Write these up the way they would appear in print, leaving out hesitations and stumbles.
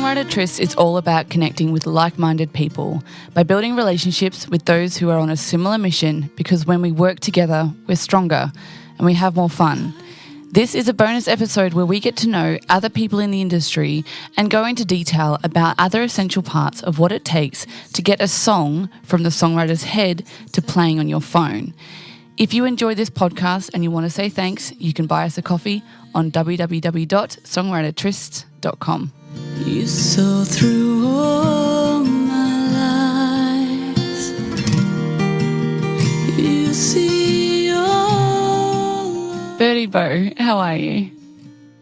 Songwriter Trysts is all about connecting with like-minded people by building relationships with those who are on a similar mission, because when we work together, we're stronger and we have more fun. This is a bonus episode where we get to know other people in the industry and go into detail about other essential parts of what it takes to get a song from the songwriter's head to playing on your phone. If you enjoy this podcast and you want to say thanks, you can buy us a coffee on www.songwritertrysts.com. You saw through all my lies. You see all. Birdee Bow, how are you?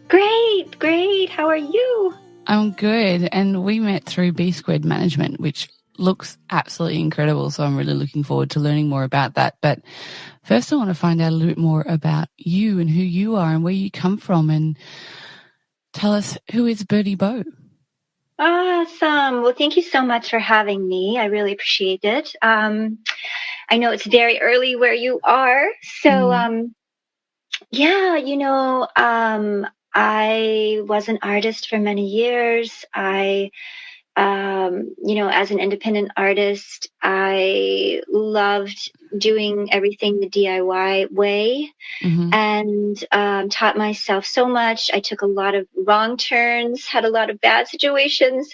Great. How are you? I'm good. And we met through BSQUARED Management, which looks absolutely incredible. So I'm really looking forward to learning more about that. But first, I want to find out a little bit more about you and who you are and where you come from, and tell us, who is Birdee Bow? Awesome. Well, thank you so much for having me. I really appreciate it. I know it's very early where you are. So, I was an artist for many years. As an independent artist, I loved doing everything the DIY way, and taught myself so much. I took a lot of wrong turns, had a lot of bad situations,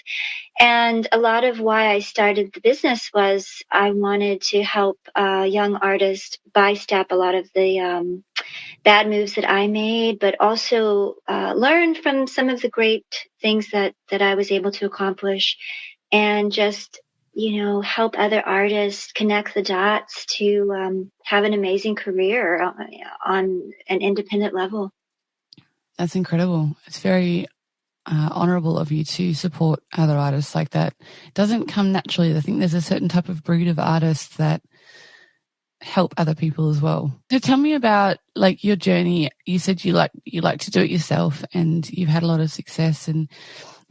and a lot of why I started the business was I wanted to help young artists bystep a lot of the bad moves that I made, but also learn from some of the great things that I was able to accomplish, and just, help other artists connect the dots to have an amazing career on an independent level. That's incredible. It's very honourable of you to support other artists like that. It doesn't come naturally. I think there's a certain type of breed of artists that help other people as well. So tell me about your journey. You said you like to do it yourself, and you've had a lot of success, and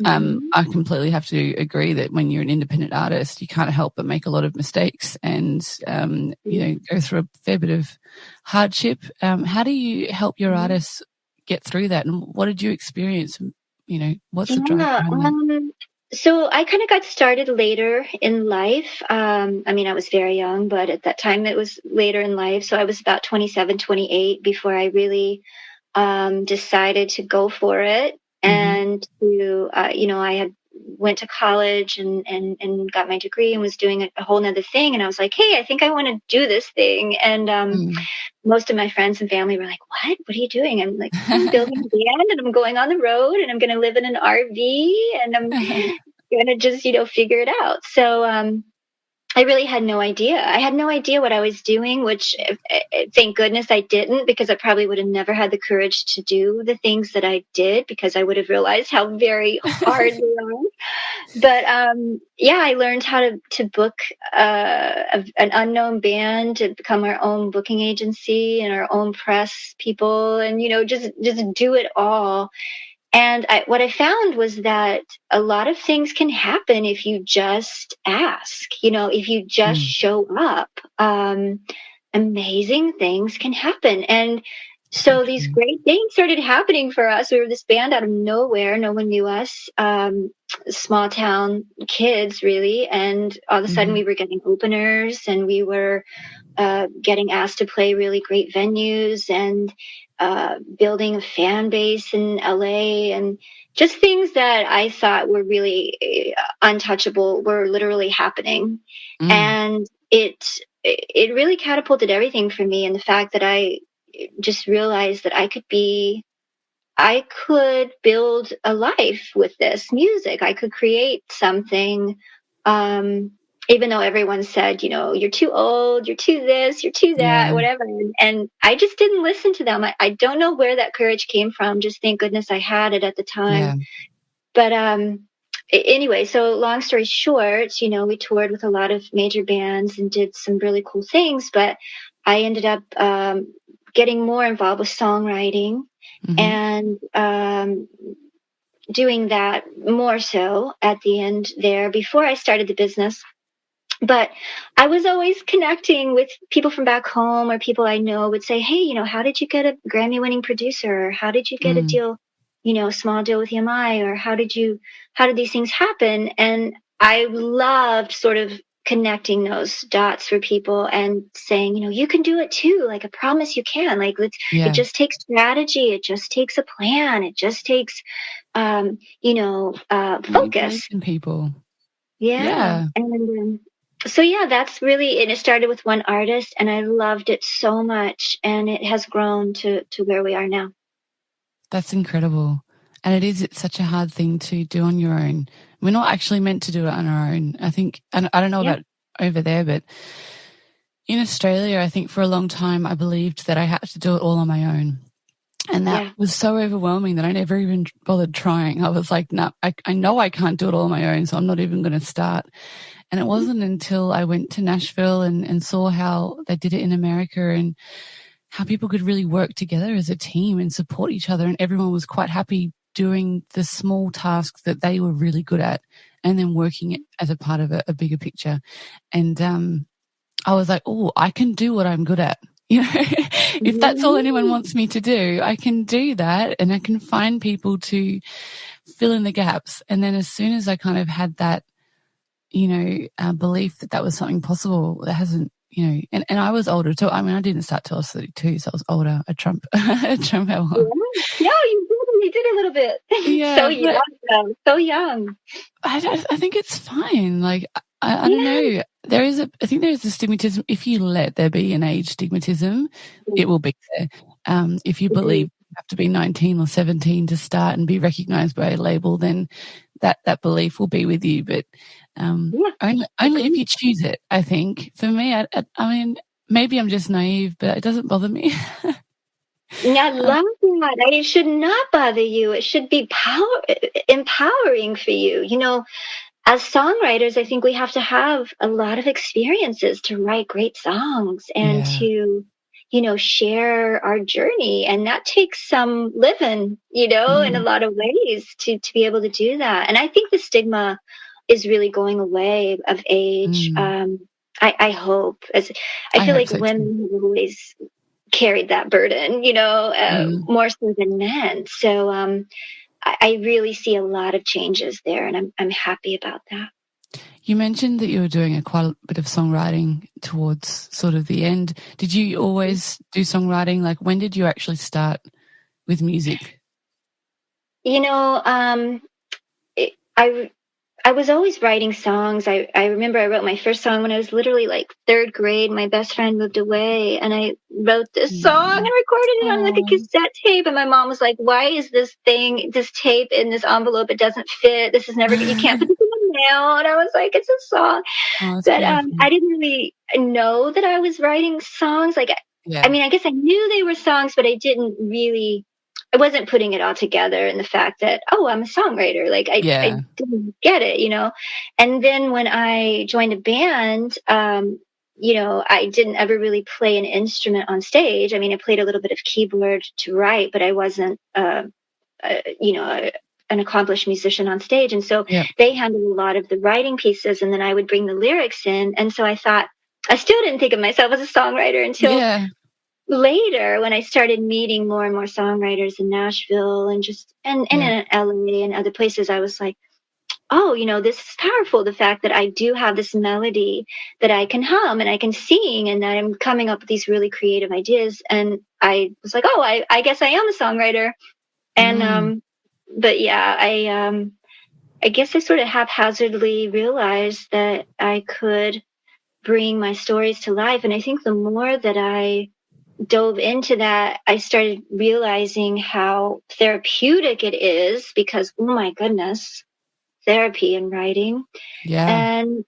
I completely have to agree that when you're an independent artist, you can't help but make a lot of mistakes and go through a fair bit of hardship. How do you help your artists get through that, and what did you experience? What's the drive behind that? So I kind of got started later in life. I was very young, but at that time it was later in life. So I was about 27, 28 before I really decided to go for it. And I had went to college and got my degree and was doing a whole nother thing. And I was like, hey, I think I want to do this thing. And most of my friends and family were like, what are you doing? I'm like, I'm building a band, and I'm going on the road, and I'm going to live in an RV, and I'm going to just, figure it out. So I really had no idea. I had no idea what I was doing, which thank goodness I didn't, because I probably would have never had the courage to do the things that I did, because I would have realized how very hard they are. But I learned how to book an unknown band, to become our own booking agency and our own press people, and just do it all. And what I found was that a lot of things can happen if you just ask, if you just show up. Amazing things can happen. And so these great things started happening for us. We were this band out of nowhere. No one knew us. Small town kids, really. And all of a sudden we were getting openers, and we were getting asked to play really great venues, and building a fan base in LA, and just things that I thought were really untouchable were literally happening. And it really catapulted everything for me. And the fact that I just realized that I could build a life with this music. I could create something, even though everyone said, you're too old, you're too this, you're too that, whatever. And I just didn't listen to them. I don't know where that courage came from. Just thank goodness I had it at the time. But anyway, so long story short, we toured with a lot of major bands and did some really cool things. But I ended up getting more involved with songwriting and doing that more so at the end there before I started the business. But I was always connecting with people from back home, or people I know would say, hey, how did you get a Grammy-winning producer? Or how did you get a deal Small Deal with EMI, or how did these things happen? And I loved sort of connecting those dots for people and saying, you can do it too. Like, I promise you can. Like, it just takes strategy. It just takes a plan. It just takes, focus. You believe in people. Yeah. And so, yeah, that's really, and it started with one artist, and I loved it so much. And it has grown to where we are now. That's incredible. And it's such a hard thing to do on your own. We're not actually meant to do it on our own. I think, and I don't know about over there, but in Australia, I think for a long time I believed that I had to do it all on my own. And that was so overwhelming that I never even bothered trying. I was like, no, I know I can't do it all on my own, so I'm not even going to start. And it wasn't until I went to Nashville and saw how they did it in America and how people could really work together as a team and support each other, and everyone was quite happy doing the small tasks that they were really good at and then working it as a part of a bigger picture. And I was like, oh, I can do what I'm good at. If that's all anyone wants me to do, I can do that, and I can find people to fill in the gaps. And then as soon as I kind of had that, belief that was something possible, that hasn't, and I was older too. I mean, I didn't start till I was 32, so I was older. A Trump album. Yeah, you did a little bit. Yeah, so young, though. So young. I think it's fine. Like, I don't know. I think there is a stigmatism. If you let there be an age stigmatism, it will be there. If you believe you have to be 19 or 17 to start and be recognized by a label, then that belief will be with you. But only if you choose it, I think. For me, I mean, maybe I'm just naive, but it doesn't bother me. I love that. It should not bother you. It should be empowering for you. As songwriters, I think we have to have a lot of experiences to write great songs and to, share our journey. And that takes some living, in a lot of ways to be able to do that. And I think the stigma is really going away of age. I hope. I feel like so women have always carried that burden, more so than men. So I really see a lot of changes there, and I'm happy about that. You mentioned that you were doing quite a bit of songwriting towards sort of the end. Did you always do songwriting? Like, when did you actually start with music? I was always writing songs. I remember I wrote my first song when I was literally like third grade. My best friend moved away, and I wrote this song and recorded it on like a cassette tape. And my mom was like, "Why is this tape in this envelope? It doesn't fit. This is never. You can't put this in the mail." And I was like, "It's a song." But I didn't really know that I was writing songs. Like, I mean, I guess I knew they were songs, but I wasn't putting it all together in the fact that, oh, I'm a songwriter. Like, I didn't get it, And then when I joined a band, I didn't ever really play an instrument on stage. I mean, I played a little bit of keyboard to write, but I wasn't, an accomplished musician on stage. And so they handled a lot of the writing pieces, and then I would bring the lyrics in. And so I thought, I still didn't think of myself as a songwriter until later, when I started meeting more and more songwriters in Nashville and in LA and other places, I was like, oh, this is powerful. The fact that I do have this melody that I can hum and I can sing, and that I'm coming up with these really creative ideas. And I was like, oh, I guess I am a songwriter. And, but yeah, I guess I sort of haphazardly realized that I could bring my stories to life. And I think the more that I dove into that, I started realizing how therapeutic it is, because, oh my goodness, therapy and writing. And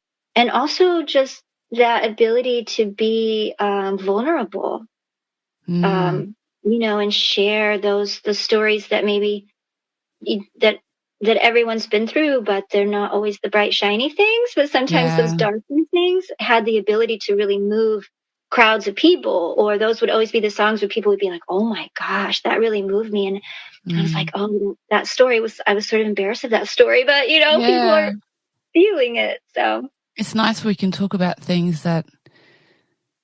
also just that ability to be vulnerable, and share the stories that maybe that everyone's been through, but they're not always the bright, shiny things. But sometimes those darker things had the ability to really move crowds of people, or those would always be the songs where people would be like, oh my gosh, that really moved me. And I was like, oh, that story I was sort of embarrassed of that story, but people are feeling it. So it's nice we can talk about things that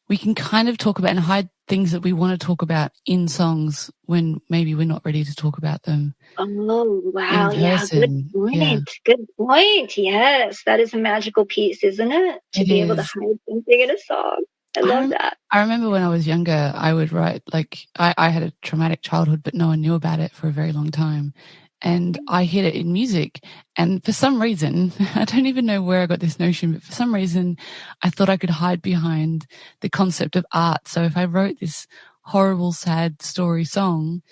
we can kind of talk about and hide things that we want to talk about in songs when maybe we're not ready to talk about them Oh, wow. in Yeah. Good person. Yeah, point. Good point. Yes. That is a magical piece, isn't it? To it be able to is. hide something in a song. I love that. I remember when I was younger, I would write, like, I had a traumatic childhood, but no one knew about it for a very long time. And I hid it in music. And for some reason, I don't even know where I got this notion, but for some reason, I thought I could hide behind the concept of art. So if I wrote this horrible, sad story song,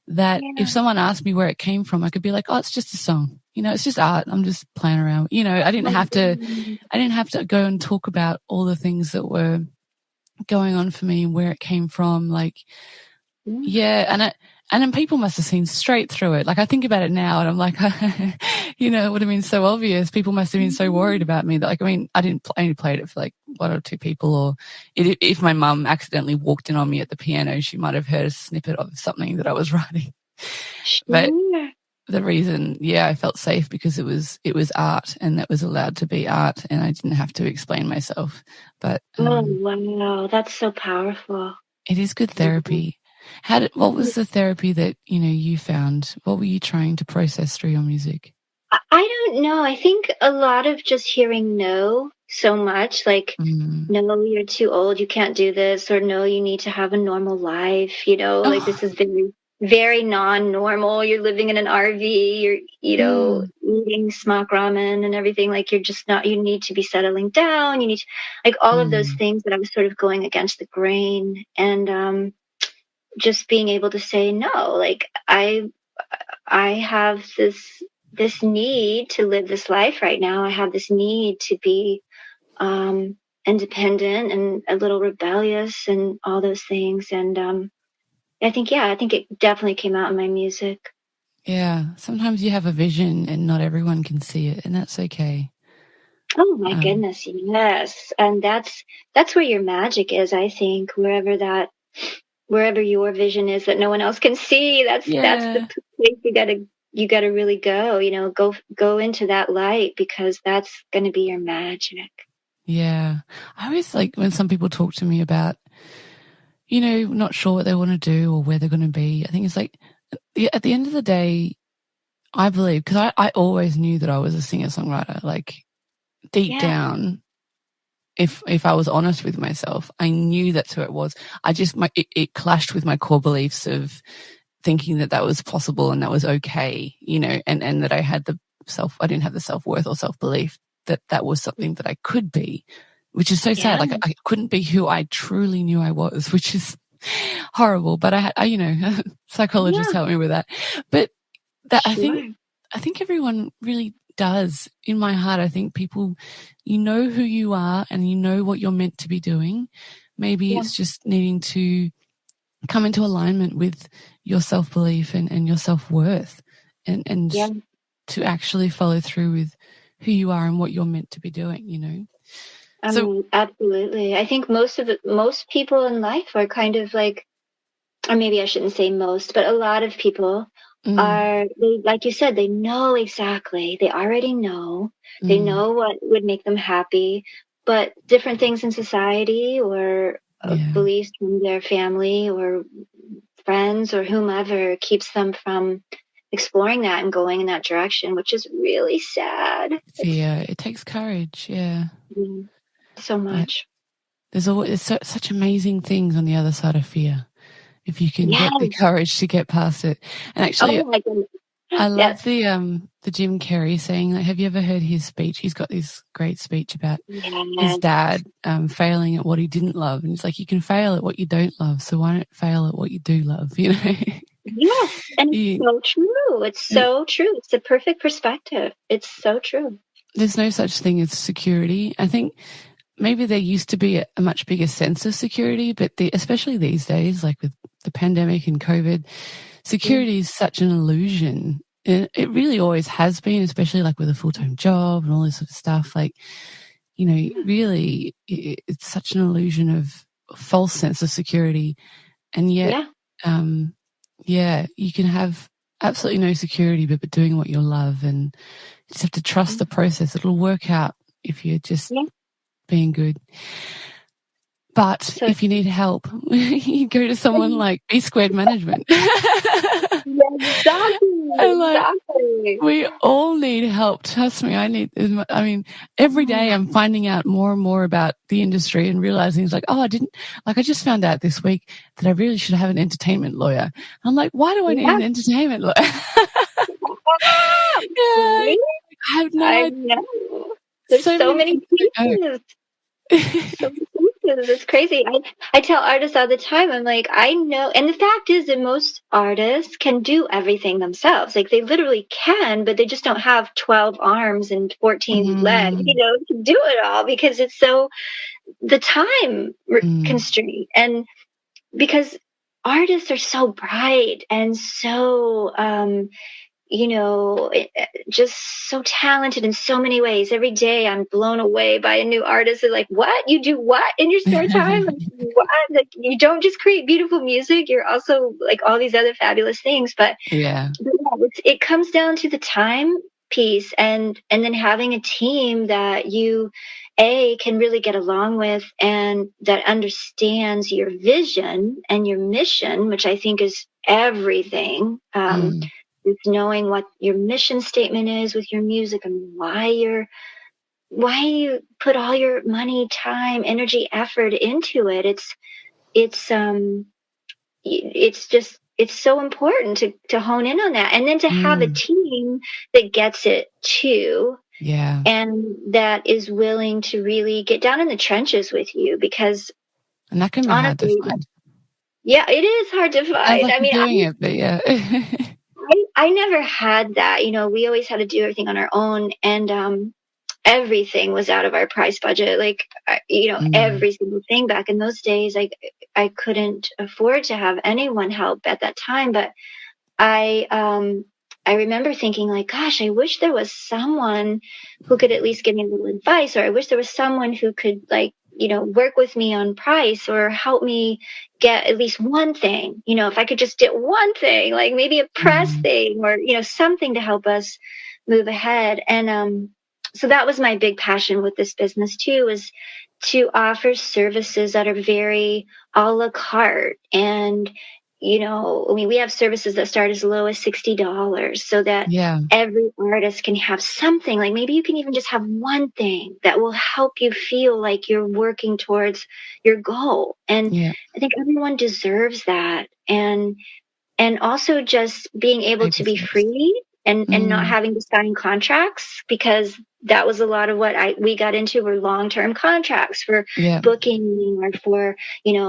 that if someone asked me where it came from, I could be like, oh, it's just a song. You know, it's just art. I'm just playing around. You know, I didn't have to go and talk about all the things that were going on for me and where it came from. Like, and then people must have seen straight through it. Like, I think about it now and I'm like, you know, it would have been so obvious. People must have been so worried about me that, like, I mean, I only played it for like one or two people, or if my mum accidentally walked in on me at the piano, she might have heard a snippet of something that I was writing. But the reason, I felt safe because it was art, and that was allowed to be art, and I didn't have to explain myself. But oh, wow. That's so powerful. it is good therapy. What was the therapy that, you know, you found? What were you trying to process through your music? I don't know. I think a lot of just hearing no so much, like, no, you're too old, you can't do this, or no, you need to have a normal life, you know, like this is very, very non-normal. You're living in an RV, you're, you know, eating smock ramen and everything. Like, you're just not, you need to be settling down. You need to, like, all of those things that I was sort of going against the grain, and just being able to say no. Like, I have this need to live this life right now. I have this need to be independent and a little rebellious and all those things. And I think it definitely came out in my music. Yeah, sometimes you have a vision and not everyone can see it, and that's okay. Oh my goodness, yes. And that's where your magic is, I think, wherever your vision is that no one else can see. That's the place you gotta really go, you know, go into that light, because that's gonna be your magic. Yeah. I always like when some people talk to me about, you know, not sure what they want to do or where they're going to be. I think it's like, at the end of the day, I believe, because I always knew that I was a singer-songwriter, like, deep down, if I was honest with myself, I knew that's who it was. It clashed with my core beliefs of thinking that was possible and that was okay, you know, and that I didn't have the self-worth or self-belief that was something that I could be, which is so sad. Like, I couldn't be who I truly knew I was, which is horrible. But I you know, psychologists helped me with that. But that, I think everyone really does. In my heart, I think people, you know who you are and you know what you're meant to be doing. Maybe it's just needing to come into alignment with your self-belief and your self-worth, and to actually follow through with who you are and what you're meant to be doing, you know? So absolutely. I think most people in life are kind of like, or maybe I shouldn't say most, but a lot of people are, like you said, they know exactly. They already know. They know what would make them happy, but different things in society or beliefs from their family or friends or whomever keeps them from exploring that and going in that direction, which is really sad. Fear. It takes courage. Yeah. So much. There's always such amazing things on the other side of fear, if you can get the courage to get past it. And actually, oh my goodness. I love the Jim Carrey saying, like, have you ever heard his speech? He's got this great speech about his dad failing at what he didn't love. And it's like, you can fail at what you don't love, so why not fail at what you do love, you know? Yes, and it's so true. It's so true. It's the perfect perspective. It's so true. There's no such thing as security. I think maybe there used to be a much bigger sense of security, but especially these days, like with the pandemic and COVID, security is such an illusion. It really always has been, especially like with a full-time job and all this sort of stuff. Like, you know, really, it's such an illusion of a false sense of security. And yet, you can have absolutely no security, but doing what you love, and you just have to trust the process. It'll work out if you're just being good. But if you need help, you go to someone like B-Squared Management. Exactly. We all need help. Trust me, every day I'm finding out more and more about the industry and realizing it's like, I just found out this week that I really should have an entertainment lawyer. I'm like, why do I need an entertainment lawyer? I have no idea. I know. There's so many pieces. So many pieces. It's crazy. I tell artists all the time, I'm like, I know. And the fact is that most artists can do everything themselves. Like, they literally can, but they just don't have 12 arms and 14 legs, to do it all, because it's so the time constraint. And because artists are so bright and so just so talented in so many ways. Every day I'm blown away by a new artist. They're like, what? You do what in your spare time? Like, what? Like, you don't just create beautiful music. You're also like all these other fabulous things. But it comes down to the time piece, and then having a team that you can really get along with, and that understands your vision and your mission, which I think is everything. It's knowing what your mission statement is with your music and why you put all your money, time, energy, effort into it. It's so important to hone in on that, and then to have a team that gets it too. Yeah. And that is willing to really get down in the trenches with you, because and that can be hard to find. Yeah, it is hard to find. Like doing it, but yeah. I never had that. We always had to do everything on our own, and everything was out of our price budget. Like, every single thing back in those days, I couldn't afford to have anyone help at that time. But I remember thinking, like, gosh, I wish there was someone who could at least give me a little advice, or I wish there was someone who could, like, work with me on price, or help me get at least one thing. If I could just get one thing, like maybe a press thing, or, something to help us move ahead. And so that was my big passion with this business too, is to offer services that are very a la carte. And we have services that start as low as $60, so that every artist can have something. Like, maybe you can even just have one thing that will help you feel like you're working towards your goal. And I think everyone deserves that. And also just being able to be free and not having to sign contracts, because that was a lot of what we got into, were long-term contracts for booking, or for,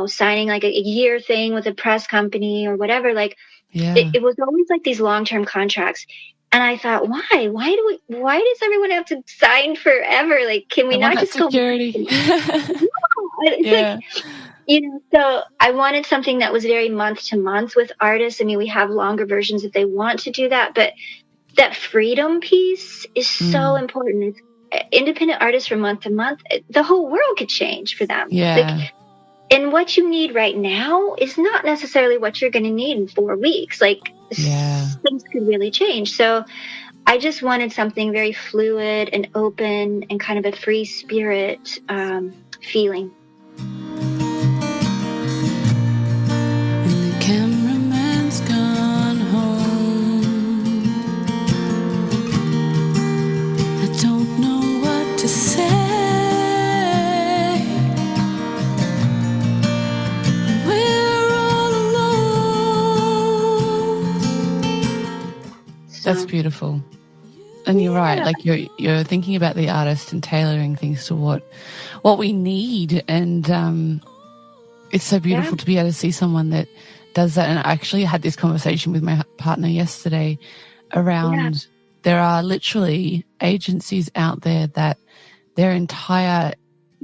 signing like a year thing with a press company or whatever. Like, it was always like these long-term contracts. And I thought, why does everyone have to sign forever? Like, can we not just security? So I wanted something that was very month to month with artists. I mean, we have longer versions if they want to do that, but that freedom piece is so important. Independent artists from month to month, the whole world could change for them. And what you need right now is not necessarily what you're going to need in 4 weeks. Like, things could really change. So I just wanted something very fluid and open and kind of a free spirit feeling. Cameraman's gone home. I don't know what to say. We're all alone. That's beautiful. And you're right. Like, you're thinking about the artist and tailoring things to what we need. And it's so beautiful to be able to see someone that does that. And I actually had this conversation with my partner yesterday around there are literally agencies out there that their entire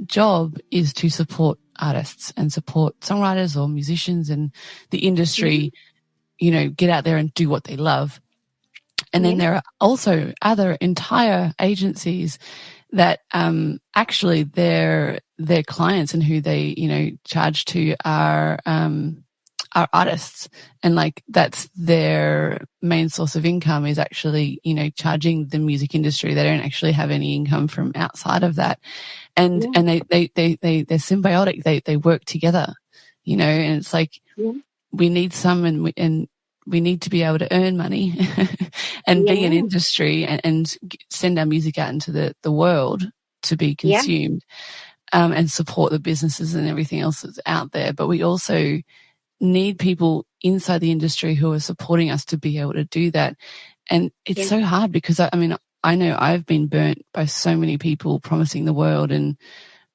job is to support artists and support songwriters or musicians and the industry, get out there and do what they love. And then there are also other entire agencies that actually their clients and who they, charge to are are artists, and like that's their main source of income is actually, you know, charging the music industry. They don't actually have any income from outside of that. And they're symbiotic. They work together, you know, and it's like we need some, and we need to be able to earn money and be an industry and send our music out into the world to be consumed, and support the businesses and everything else that's out there. But we also need people inside the industry who are supporting us to be able to do that. And it's so hard because I mean, I know I've been burnt by so many people promising the world, and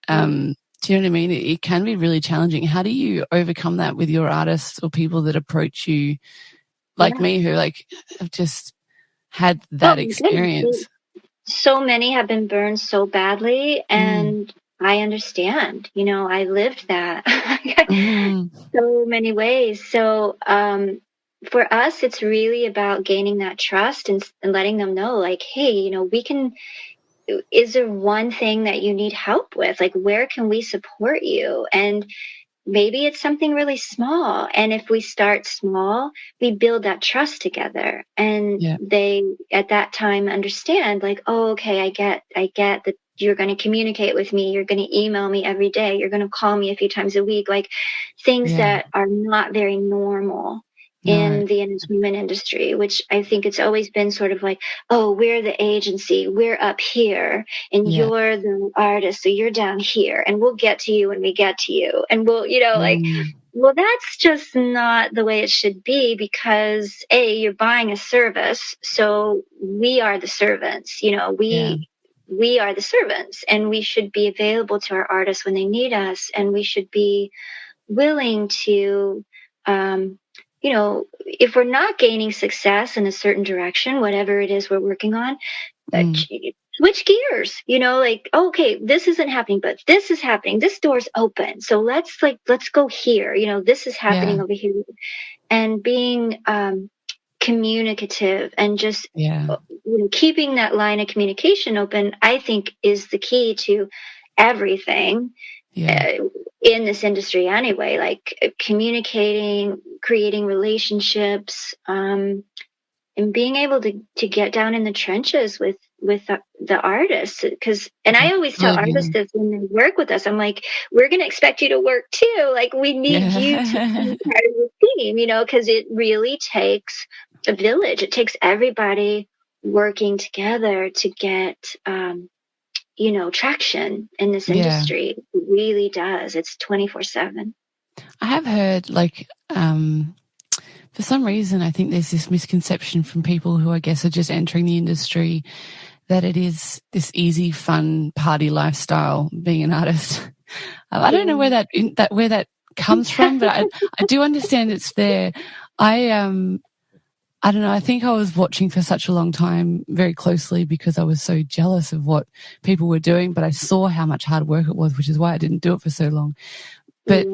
do you know what I mean? It can be really challenging. How do you overcome that with your artists or people that approach you like me, who like have just had that experience? So many have been burned so badly, and I understand. You know, I lived that so many ways. So for us, it's really about gaining that trust and letting them know, like, hey, you know, we can. Is there one thing that you need help with? Like, where can we support you? And maybe it's something really small. And if we start small, we build that trust together. And they, at that time, understand, like, oh, okay, I get that you're going to communicate with me. You're going to email me every day. You're going to call me a few times a week. Like things that are not very normal in the entertainment industry, which I think it's always been sort of like, oh, we're the agency, we're up here, and you're the artist, so you're down here, and we'll get to you when we get to you. And we'll, you know, like, well, that's just not the way it should be, because you're buying a service, so we are the servants, you know, we are the servants, and we should be available to our artists when they need us, and we should be willing to, you know, if we're not gaining success in a certain direction, whatever it is we're working on, switch gears, you know, like, okay, this isn't happening, but this is happening. This door's open. So let's go here. You know, this is happening over here. And being communicative and just you know, keeping that line of communication open, I think is the key to everything. In this industry anyway, like communicating, creating relationships, and being able to get down in the trenches with the artists. Because, and I always tell artists this when they work with us, I'm like, we're going to expect you to work too. Like we need you to be part of the team, you know, because it really takes a village. It takes everybody working together to get you know, traction in this industry. It really does. It's 24/7. I have heard, like, for some reason, I think there's this misconception from people who I guess are just entering the industry that it is this easy, fun party lifestyle being an artist. I don't know where that comes from, but I do understand it's there. I don't know. I think I was watching for such a long time very closely because I was so jealous of what people were doing, but I saw how much hard work it was, which is why I didn't do it for so long. But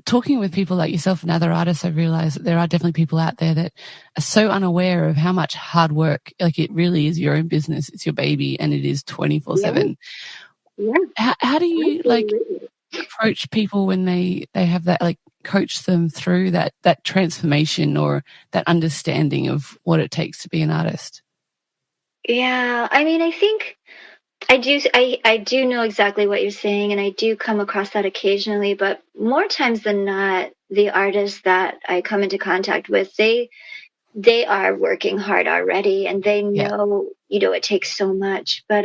talking with people like yourself and other artists, I've realized that there are definitely people out there that are so unaware of how much hard work, like it really is your own business, it's your baby, and it is 24/7. How do you like approach people when they have that, like coach them through that transformation or that understanding of what it takes to be an artist? Yeah, I mean, I think I do know exactly what you're saying, and I do come across that occasionally, but more times than not, the artists that I come into contact with, they are working hard already, and they know, you know, it takes so much. But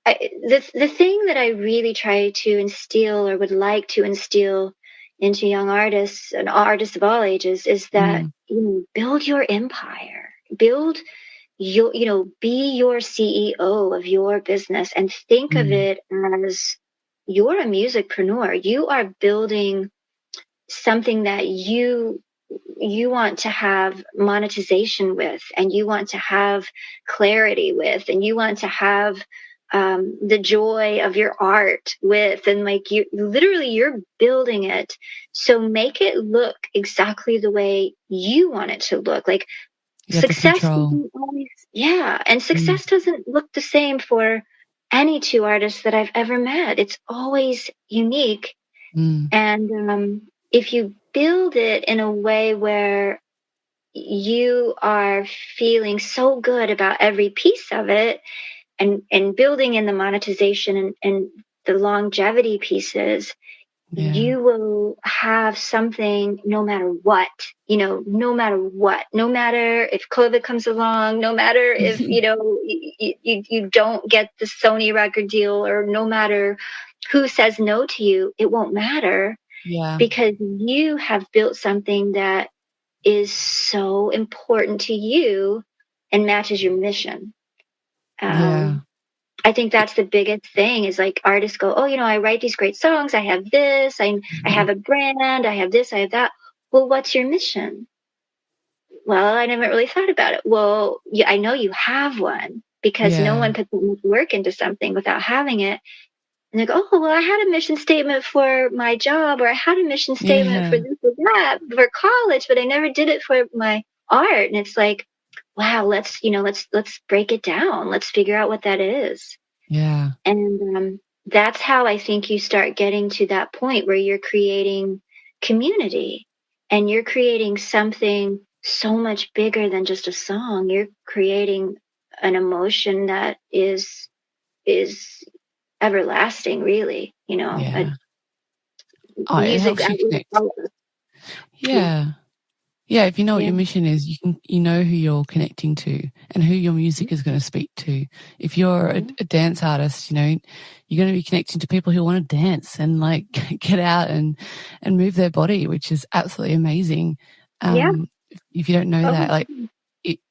the thing that I really try to instill, or would like to instill into young artists and artists of all ages, is that you know, build your empire, build you know, be your CEO of your business, and think of it as you're a musicpreneur. You are building something that you want to have monetization with, and you want to have clarity with, and you want to have the joy of your art with, and like you literally, you're building it. So make it look exactly the way you want it to look. Like success doesn't always, and success doesn't look the same for any two artists that I've ever met. It's always unique. And if you build it in a way where you are feeling so good about every piece of it, and building in the monetization and the longevity pieces, Yeah. you will have something no matter what, no matter what, no matter if COVID comes along, no matter if, you don't get the Sony record deal, or no matter who says no to you, it won't matter, Yeah. because you have built something that is so important to you and matches your mission. Yeah. I think that's the biggest thing, is like artists go, oh, I write these great songs. I have this, I have a brand, I have this, I have that. Well, what's your mission? Well, I never really thought about it. Well, yeah, I know you have one, because no Yeah. one puts much work into something without having it. And they go, oh, well, I had a mission statement for my job, or I had a mission statement for Yeah. this or that for college, but I never did it for my art. And it's like, wow, let's break it down. Let's figure out what that is. Yeah. And that's how I think you start getting to that point where you're creating community, and you're creating something so much bigger than just a song. You're creating an emotion that is everlasting, really. Yeah. Oh, it Music. helps you connect. Yeah. Yeah, if you know what Yeah. your mission is, you know who you're connecting to and who your music is going to speak to. If you're a dance artist, you're going to be connecting to people who want to dance and like get out and move their body, which is absolutely amazing. Yeah. If you don't know that, Oh, like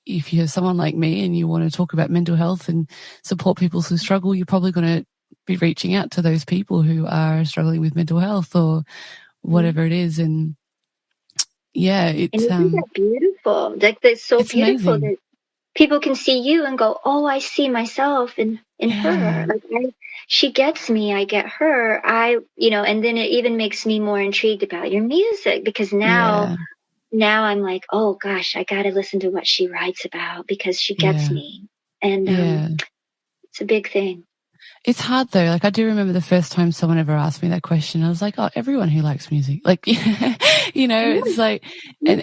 if you're someone like me and you want to talk about mental health and support people who struggle, you're probably going to be reaching out to those people who are struggling with mental health or whatever it is. And yeah, and isn't that beautiful? Like, that's so it's beautiful amazing. that people can see you and go, oh, I see myself in her. Yeah. Like, she gets me, I get her. And then it even makes me more intrigued about your music, because now Yeah. I'm like, oh gosh, I got to listen to what she writes about, because she gets Yeah. me. And Yeah. it's a big thing. It's hard though. Like I do remember the first time someone ever asked me that question. I was like, oh, everyone who likes music. Like, it's like,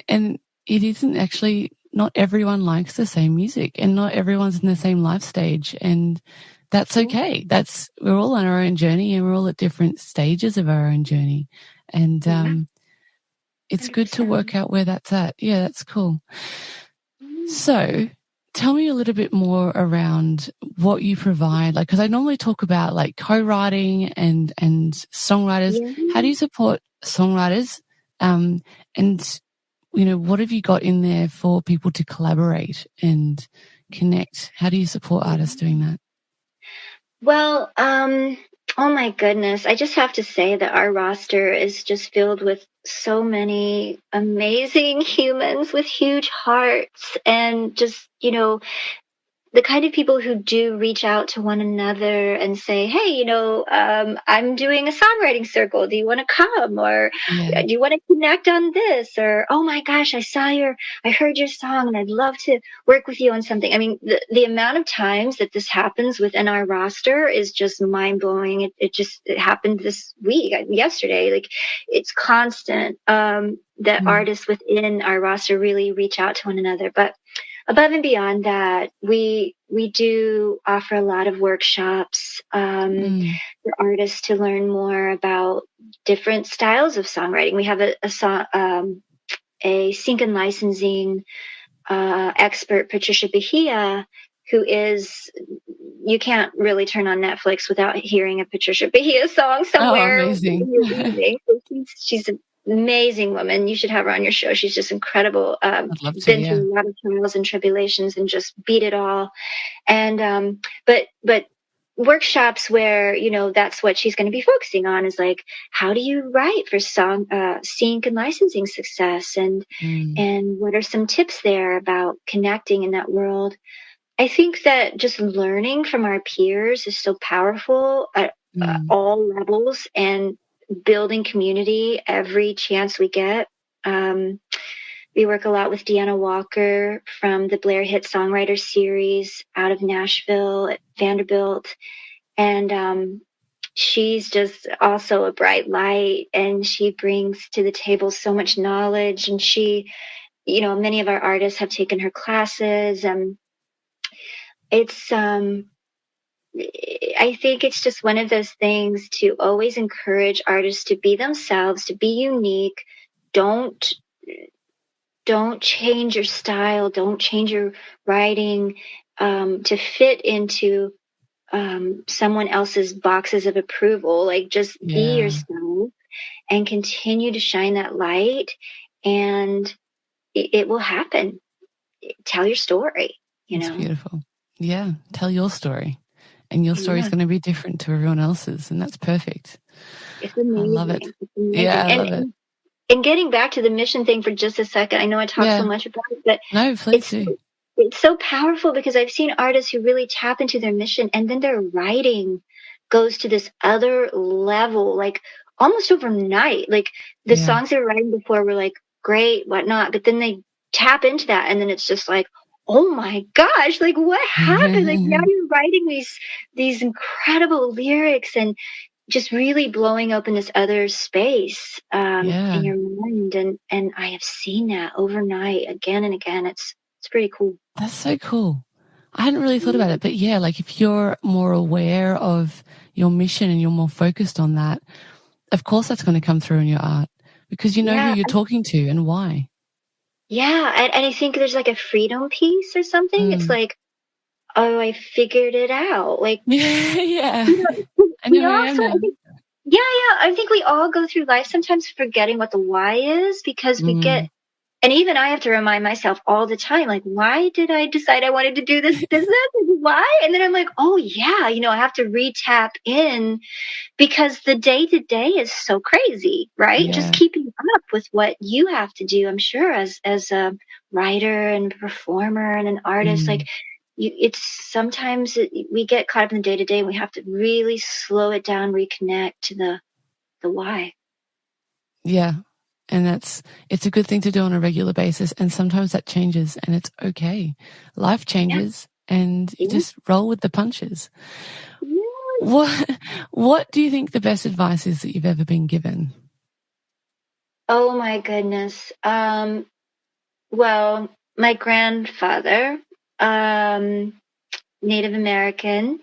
and it isn't actually, not everyone likes the same music and not everyone's in the same life stage. And that's okay. We're all on our own journey and we're all at different stages of our own journey. And, it's good to 100%. work out where that's at. Yeah, that's cool. So tell me a little bit more around what you provide. Like, because I normally talk about like co-writing and songwriters. Yeah. How do you support songwriters? And, what have you got in there for people to collaborate and connect? How do you support artists doing that? Well, oh my goodness. I just have to say that our roster is just filled with so many amazing humans with huge hearts, and just, the kind of people who do reach out to one another and say, hey, I'm doing a songwriting circle. Do you want to come? Or Yeah. do you want to connect on this? Or, oh my gosh, I heard your song and I'd love to work with you on something. I mean, the amount of times that this happens within our roster is just mind blowing. It happened this week, yesterday. Like, it's constant, that artists within our roster really reach out to one another. But above and beyond that, we do offer a lot of workshops, for artists to learn more about different styles of songwriting. We have a sync and licensing expert, Patricia Bahia, who is, you can't really turn on Netflix without hearing a Patricia Bahia song Oh, somewhere amazing. in your evening. So she's an amazing woman. You should have her on your show. She's just incredible. I'd love to. Been Yeah. through a lot of trials and tribulations and just beat it all. And but workshops where, that's what she's going to be focusing on, is like, how do you write for song sync and licensing success, and what are some tips there about connecting in that world. I think that just learning from our peers is so powerful at all levels, and building community every chance we get. We work a lot with Deanna Walker from the Blair Hit Songwriter Series out of Nashville at Vanderbilt. And she's just also a bright light, and she brings to the table so much knowledge. And she, many of our artists have taken her classes, and it's I think it's just one of those things to always encourage artists to be themselves, to be unique. Don't don't change your style, don't change your writing to fit into someone else's boxes of approval. Like, just be Yeah. yourself and continue to shine that light, and it will happen. Tell your story, It's beautiful. Yeah. Tell your story. And your story is Yeah, going to be different to everyone else's. And that's perfect. it's I love it. amazing. It's Yeah, amazing. I love it. And getting back to the mission thing for just a second, I know I talk so Yeah. much about it, but No, please it's do. it's so powerful because I've seen artists who really tap into their mission, and then their writing goes to this other level, like almost overnight. Like, the Yeah. songs they were writing before were like great, whatnot, but then they tap into that, and then it's just like, oh my gosh, like what happened? Like, now you're writing these incredible lyrics, and just really blowing open this other space Yeah. in your mind. And I have seen that overnight again and again. It's pretty cool. That's so cool. I hadn't really thought about it, but yeah, like if you're more aware of your mission and you're more focused on that, of course that's going to come through in your art because you know who Yeah, you're talking to and why. yeah, and I think there's like a freedom piece or something. It's Mm. like, oh, I figured it out. Like, Yeah, yeah. you know, I know we who I am also, now. I think, yeah, I think we all go through life sometimes forgetting what the why is, because we get. Mm. And even I have to remind myself all the time, like, why did I decide I wanted to do this business? Why? And then I'm like, oh yeah, I have to re-tap in, because the day to day is so crazy, right? Just Yeah. keeping up with what you have to do, I'm sure, as a writer and performer and an artist, Mm. like, it's sometimes we get caught up in the day to day, and we have to really slow it down, reconnect to the why. Yeah. And it's a good thing to do on a regular basis. And sometimes that changes and it's okay. Life Yeah. changes and you Yeah. just roll with the punches. Yes. What do you think the best advice is that you've ever been given? Oh my goodness. Well, my grandfather, um, Native American,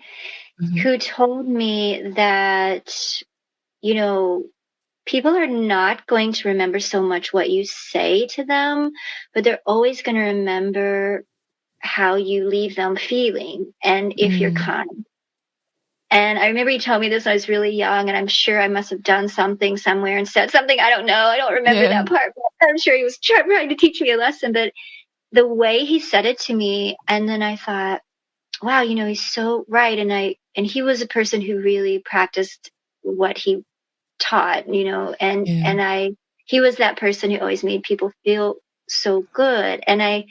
Mm-hmm. who told me that, you know, people are not going to remember so much what you say to them, but they're always going to remember how you leave them feeling, and if you're Mm. kind. And I remember he told me this when I was really young, and I'm sure I must have done something somewhere and said something. I don't know. I don't remember Yeah. that part, but I'm sure he was trying to teach me a lesson. But the way he said it to me, and then I thought, wow, he's so right. And he was a person who really practiced what he taught, Yeah. he was that person who always made people feel so good. And I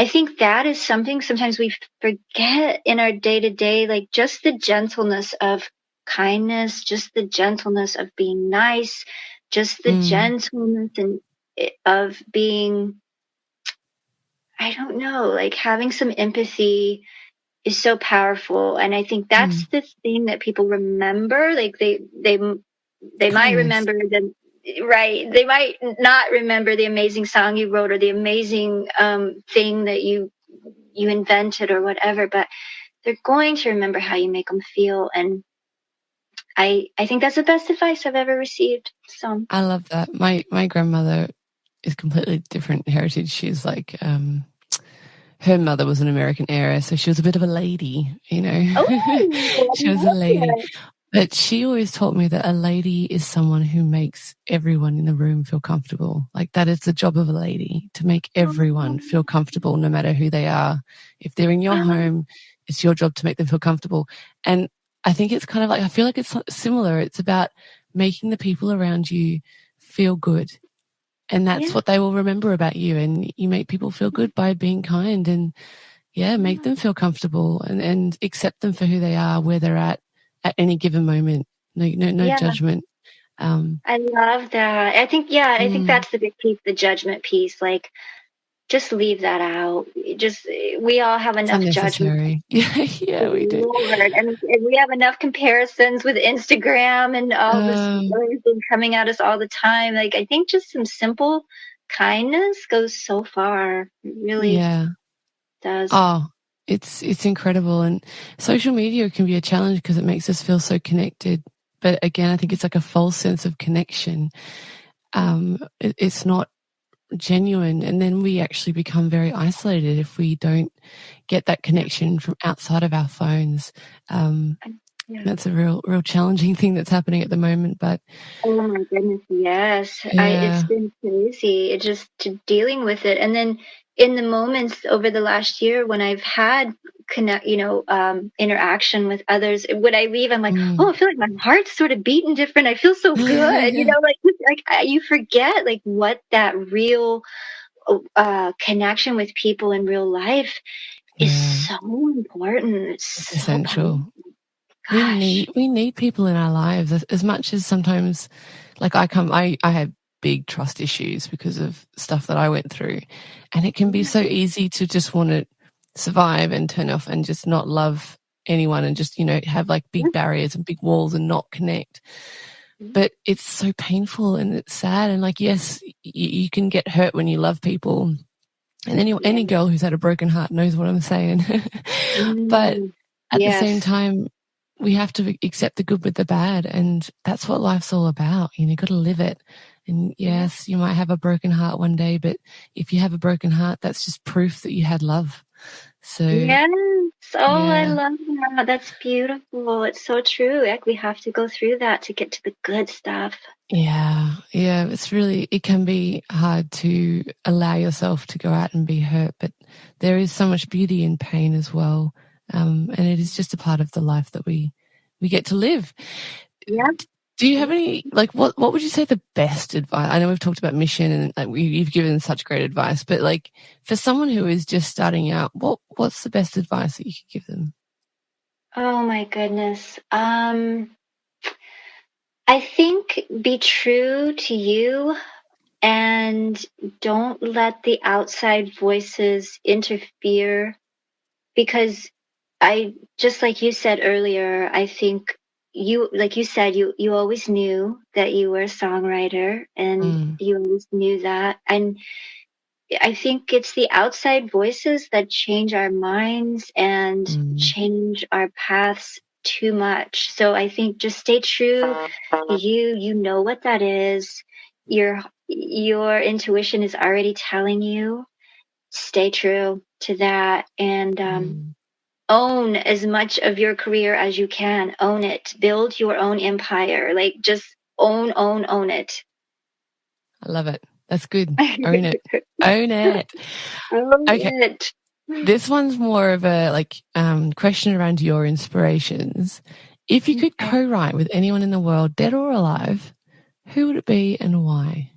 think that is something sometimes we forget in our day to day, like just the gentleness of kindness, just the gentleness of being nice, just the Mm. gentleness of being, I don't know, like having some empathy is so powerful. And I think Mm. that's the thing that people remember. Like, they might Kindness. remember the right. They might not remember the amazing song you wrote, or the amazing thing that you invented, or whatever, but they're going to remember how you make them feel. And I think that's the best advice I've ever received. So, I love that. My grandmother is completely different heritage. She's like, her mother was an American heiress, so she was a bit of a lady, oh, She was a lady. But she always taught me that a lady is someone who makes everyone in the room feel comfortable. Like, that is the job of a lady, to make everyone feel comfortable, no matter who they are. If they're in your home, it's your job to make them feel comfortable. And I think it's kind of like, I feel like it's similar. It's about making the people around you feel good. And that's yeah, what they will remember about you. And you make people feel good by being kind and, yeah, make them feel comfortable and accept them for who they are, where they're at any given moment. No yeah. judgment. I love that. I think Mm, that's the big piece, the judgment piece. Like, just leave that out. We all have It's enough judgment. unnecessary. Yeah, we do. Lord. And we have enough comparisons with Instagram and all this other thing coming at us all the time. Like, I think just some simple kindness goes so far. It really Yeah. does. Oh, it's incredible. And social media can be a challenge because it makes us feel so connected. But again, I think it's like a false sense of connection. It's not genuine, and then we actually become very isolated if we don't get that connection from outside of our phones. That's a real challenging thing that's happening at the moment. But oh my goodness, yes, it's been crazy. It just dealing with it, and then in the moments over the last year when I've had interaction with others, when I leave, I'm like, oh, I feel like my heart's sort of beating different. I feel so good, you forget like what that real connection with people in real life is so important. It's so essential. powerful. We need people in our lives as much as sometimes, like I had big trust issues because of stuff that I went through, and it can be so easy to just want to survive and turn off and just not love anyone and just have like big barriers and big walls and not connect. But it's so painful and it's sad, and like, yes, you can get hurt when you love people, and any girl who's had a broken heart knows what I'm saying. But at the same time, we have to accept the good with the bad, and that's what life's all about. You got to live it. And yes, you might have a broken heart one day, but if you have a broken heart, that's just proof that you had love. So yes, I love that. That's beautiful. It's so true. Like, we have to go through that to get to the good stuff. Yeah, it can be hard to allow yourself to go out and be hurt, but there is so much beauty in pain as well. And it is just a part of the life that we get to live. Yeah. Do you have any, like, what would you say the best advice? I know we've talked about mission and like you've given such great advice, but like for someone who is just starting out, what's the best advice that you could give them? Oh my goodness. I think be true to you and don't let the outside voices interfere, because just like you said earlier, I think like you said, you always knew that you were a songwriter, and you always knew that. And I think it's the outside voices that change our minds and change our paths too much. So I think just stay true to you. You know what that is. Your intuition is already telling you. Stay true to that, and own as much of your career as you can. Own it. Build your own empire. Like, just own it. I love it. That's good. Own it. Own it. Okay. This one's more of a question around your inspirations. If you could co-write with anyone in the world, dead or alive, who would it be and why?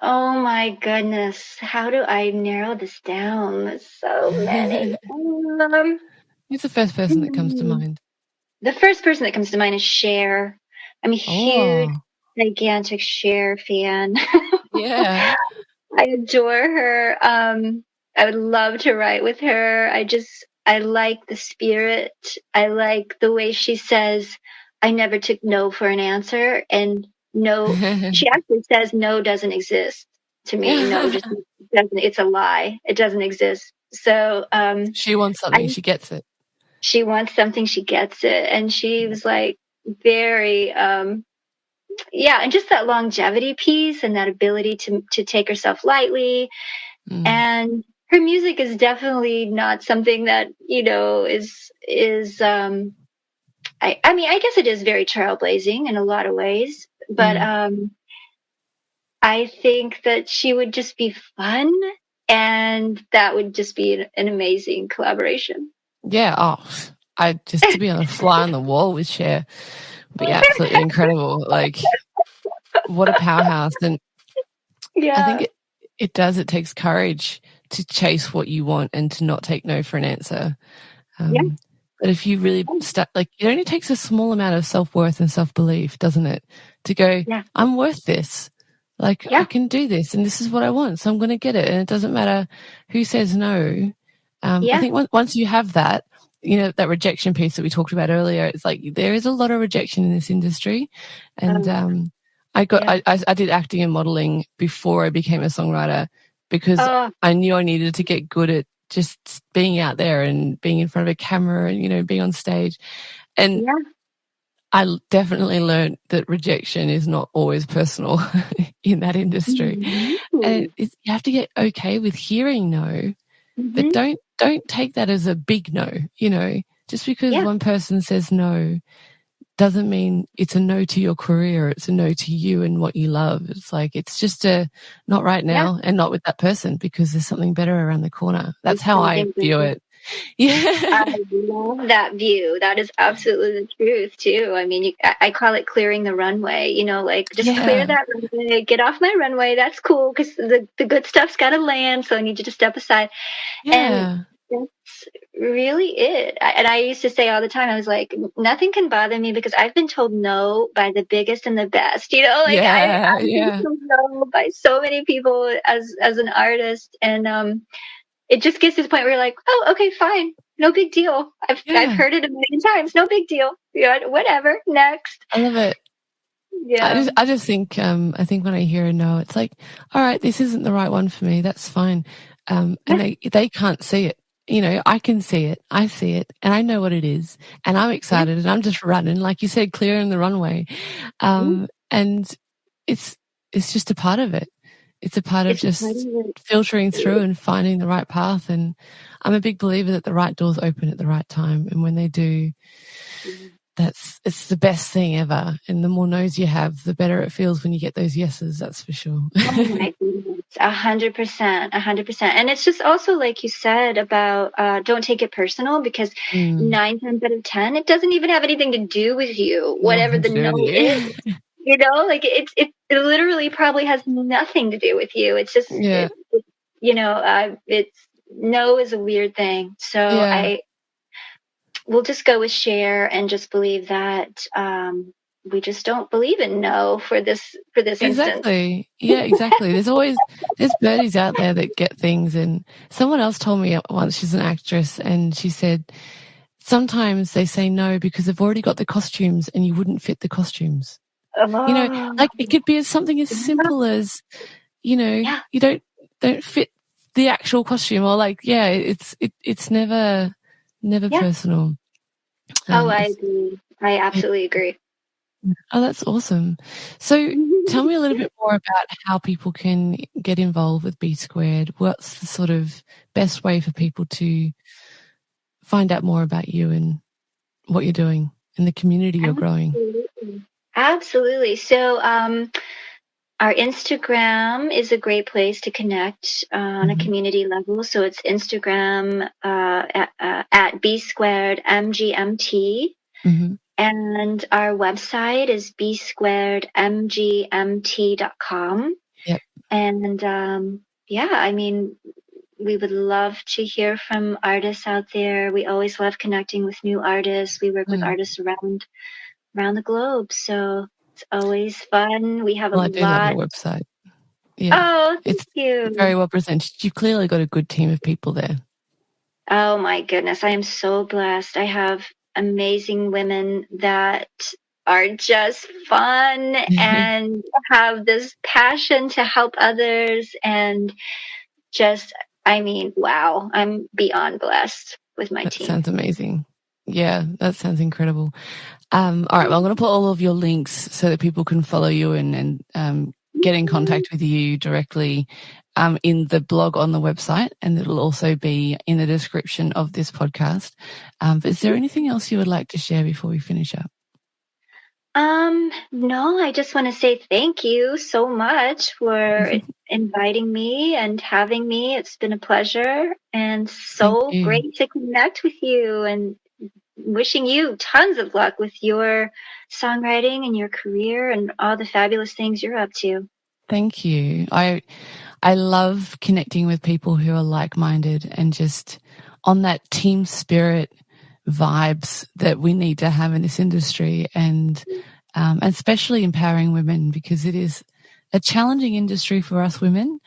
Oh my goodness. How do I narrow this down? There's so many. Who's the first person that comes to mind? The first person that comes to mind is Cher. I'm a huge, gigantic Cher fan. Yeah. I adore her. I would love to write with her. I like the spirit. I like the way she says, I never took no for an answer. And no, she actually says no doesn't exist to me. No, just doesn't. It's a lie. It doesn't exist. So she wants something, she gets it. She wants something, she gets it. And she was like very and just that longevity piece and that ability to take herself lightly. And her music is definitely not something that is I mean, I guess it is very trailblazing in a lot of ways, but I think that she would just be fun, and that would just be an amazing collaboration. Yeah. To be on a fly on the wall with Cher would be absolutely incredible. Like, what a powerhouse. And I think it takes courage to chase what you want and to not take no for an answer. But if you really start, like, it only takes a small amount of self-worth and self-belief, doesn't it? To go, I'm worth this. Like, I can do this, and this is what I want, so I'm going to get it, and it doesn't matter who says no. I think once you have that, you know, that rejection piece that we talked about earlier, it's like there is a lot of rejection in this industry, and I did acting and modeling before I became a songwriter because I knew I needed to get good at just being out there and being in front of a camera and, you know, being on stage. And I definitely learned that rejection is not always personal in that industry. And you have to get okay with hearing no, but don't take that as a big no, you know. Just because one person says no doesn't mean it's a no to your career. It's a no to you and what you love. It's like, it's just a not right now and not with that person because there's something better around the corner. That's how I view it. Yeah. I love that view. That is absolutely the truth too. I mean, I call it clearing the runway, you know, like just clear that runway, get off my runway. That's cool because the good stuff's got to land. So I need you to step aside. And that's really it. And I used to say all the time, I was like, nothing can bother me because I've been told no by the biggest and the best, you know, like I've been told no by so many people as an artist. And it just gets to the point where you're like, oh, okay, fine. No big deal. I've heard it a million times. No big deal. Yeah, whatever. Next. I love it. Yeah. I just think, I think when I hear a no, it's like, all right, this isn't the right one for me. That's fine. And they can't see it. You know, I can see it. I see it. And I know what it is. And I'm excited and I'm just running, like you said, clearing the runway. And it's just a part of it. It's a part of just filtering through and finding the right path. And I'm a big believer that the right doors open at the right time. And when they do, it's the best thing ever. And the more no's you have, the better it feels when you get those yeses. That's for sure. Oh my goodness, 100%, 100%. And it's just also like you said about don't take it personal because 9 times out of 10, it doesn't even have anything to do with you. Whatever the no is. You know, like it literally probably has nothing to do with you. It's just, you know, it's no is a weird thing. So we'll just go with share and just believe that we just don't believe in no for this exactly. instance. Yeah, exactly. There's birdies out there that get things. And someone else told me once, she's an actress, and she said sometimes they say no because they've already got the costumes and you wouldn't fit the costumes. You know, like it could be something as simple as, you know, you don't fit the actual costume, or like, it's never personal. I agree. I absolutely agree. Oh, that's awesome. So tell me a little bit more about how people can get involved with B Squared. What's the sort of best way for people to find out more about you and what you're doing and the community you're growing? Absolutely. So our Instagram is a great place to connect on a community level. So it's Instagram at BSQUARED MGMT. And our website is BSQUAREDMGMT.com. Yep. And I mean, we would love to hear from artists out there. We always love connecting with new artists. We work with artists around the globe, so it's always fun. We have a lot. I do love your website. Yeah. Oh, thank you. Very well presented. You've clearly got a good team of people there. Oh my goodness, I am so blessed. I have amazing women that are just fun and have this passion to help others, and just, I mean, wow, I'm beyond blessed with my team. Sounds amazing. Yeah, that sounds incredible. All right, well, I'm going to put all of your links so that people can follow you and get in contact with you directly in the blog on the website, and it'll also be in the description of this podcast. But is there anything else you would like to share before we finish up? No, I just want to say thank you so much for inviting me and having me. It's been a pleasure and so great to connect with you, and wishing you tons of luck with your songwriting and your career and all the fabulous things you're up to. Thank you. I love connecting with people who are like-minded and just on that team spirit vibes that we need to have in this industry, and especially empowering women, because it is a challenging industry for us women.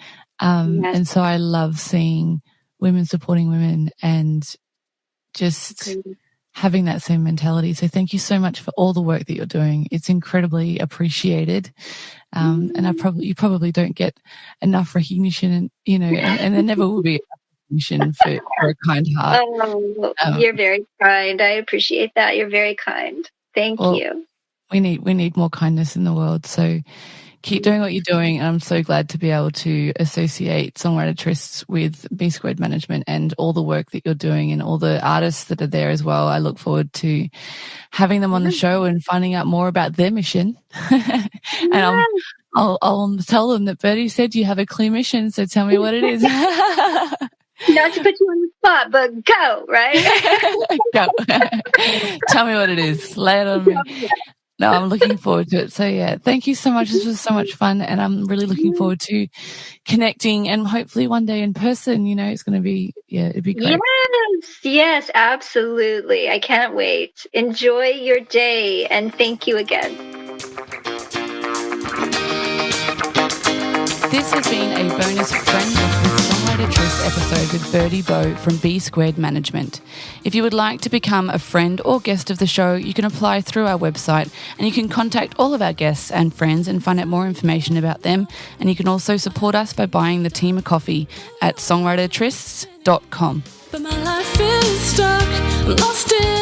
Yes. And so I love seeing women supporting women and just Agreed. having that same mentality. So thank you so much for all the work that you're doing. It's incredibly appreciated. And you probably don't get enough recognition, and and there never will be enough recognition for a kind heart. Oh, you're very kind. I appreciate that. You're very kind. Thank Well, you. we need more kindness in the world. So keep doing what you're doing. And I'm so glad to be able to associate Songwriter Trysts with B-Squared Management and all the work that you're doing and all the artists that are there as well. I look forward to having them on the show and finding out more about their mission. And I'll tell them that Birdee said you have a clear mission, so tell me what it is. Not to put you on the spot, but go, right? Go. Tell me what it is. Lay it on me. No, I'm looking forward to it. So, yeah, thank you so much. This was so much fun, and I'm really looking forward to connecting and hopefully one day in person. It's going to be, it'd be great. Yes, absolutely. I can't wait. Enjoy your day, and thank you again. This has been a bonus Friend with Songwriter Trysts episode with Birdee Bow from B-Squared Management. If you would like to become a friend or guest of the show, you can apply through our website, and you can contact all of our guests and friends and find out more information about them. And you can also support us by buying the team a coffee at songwritertrysts.com. But my life is stuck, lost in